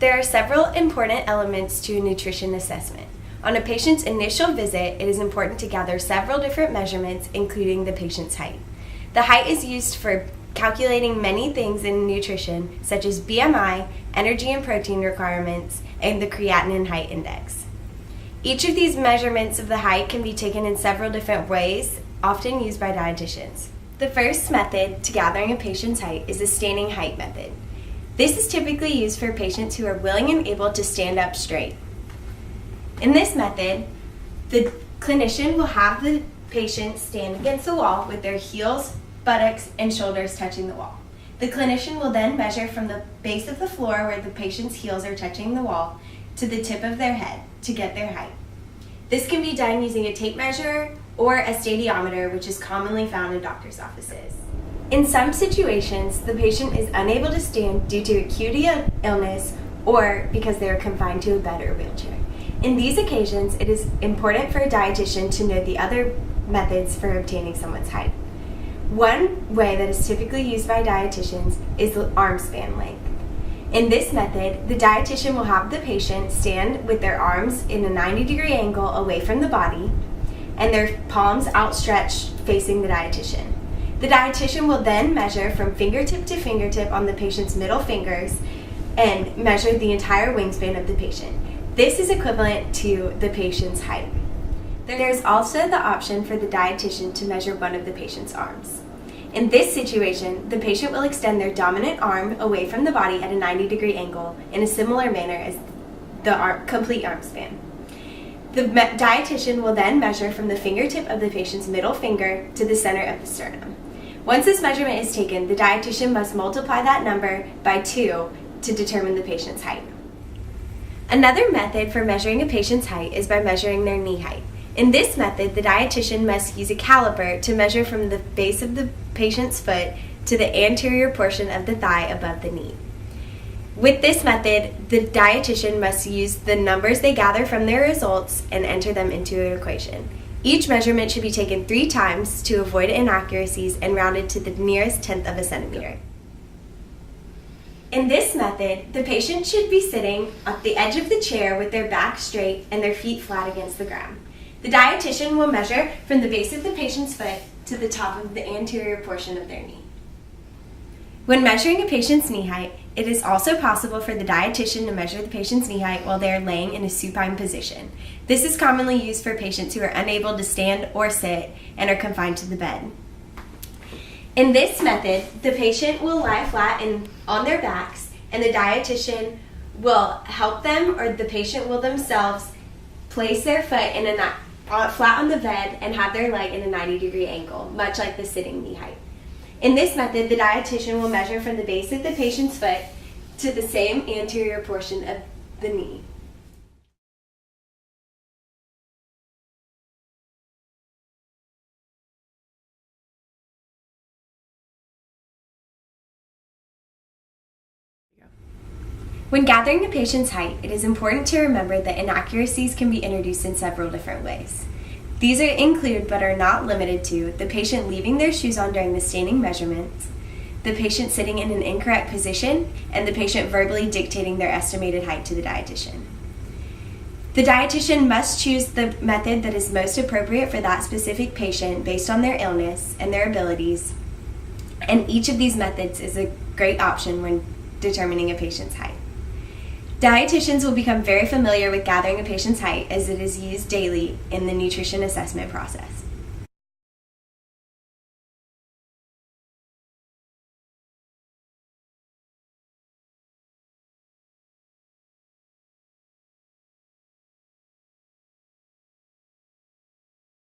There are several important elements to a nutrition assessment. On a patient's initial visit, it is important to gather several different measurements, including the patient's height. The height is used for calculating many things in nutrition, such as BMI, energy and protein requirements, and the creatinine height index. Each of these measurements of the height can be taken in several different ways, often used by dietitians. The first method to gathering a patient's height is the standing height method. This is typically used for patients who are willing and able to stand up straight. In this method, the clinician will have the patient stand against the wall with their heels, buttocks, and shoulders touching the wall. The clinician will then measure from the base of the floor where the patient's heels are touching the wall to the tip of their head to get their height. This can be done using a tape measure or a stadiometer, which is commonly found in doctors' offices. In some situations, the patient is unable to stand due to acute illness or because they are confined to a bed or wheelchair. In these occasions, it is important for a dietitian to know the other methods for obtaining someone's height. One way that is typically used by dietitians is the arm span length. In this method, the dietitian will have the patient stand with their arms in a 90-degree angle away from the body and their palms outstretched facing the dietitian. The dietitian will then measure from fingertip to fingertip on the patient's middle fingers and measure the entire wingspan of the patient. This is equivalent to the patient's height. There's also the option for the dietitian to measure one of the patient's arms. In this situation, the patient will extend their dominant arm away from the body at a 90-degree angle in a similar manner as the complete arm span. The dietitian will then measure from the fingertip of the patient's middle finger to the center of the sternum. Once this measurement is taken, the dietitian must multiply that number by 2 to determine the patient's height. Another method for measuring a patient's height is by measuring their knee height. In this method, the dietitian must use a caliper to measure from the base of the patient's foot to the anterior portion of the thigh above the knee. With this method, the dietitian must use the numbers they gather from their results and enter them into an equation. Each measurement should be taken 3 times to avoid inaccuracies and rounded to the nearest tenth of a centimeter. In this method, the patient should be sitting at the edge of the chair with their back straight and their feet flat against the ground. The dietitian will measure from the base of the patient's foot to the top of the anterior portion of their knee. When measuring a patient's knee height, it is also possible for the dietitian to measure the patient's knee height while they are laying in a supine position. This is commonly used for patients who are unable to stand or sit and are confined to the bed. In this method, the patient will lie flat on their backs, and the dietitian will help them, or the patient will themselves place their foot flat on the bed and have their leg in a 90-degree angle, much like the sitting knee height. In this method, the dietitian will measure from the base of the patient's foot to the same anterior portion of the knee. When gathering a patient's height, it is important to remember that inaccuracies can be introduced in several different ways. These include, but are not limited to, the patient leaving their shoes on during the standing measurements, the patient sitting in an incorrect position, and the patient verbally dictating their estimated height to the dietitian. The dietitian must choose the method that is most appropriate for that specific patient based on their illness and their abilities, and each of these methods is a great option when determining a patient's height. Dietitians will become very familiar with gathering a patient's height as it is used daily in the nutrition assessment process.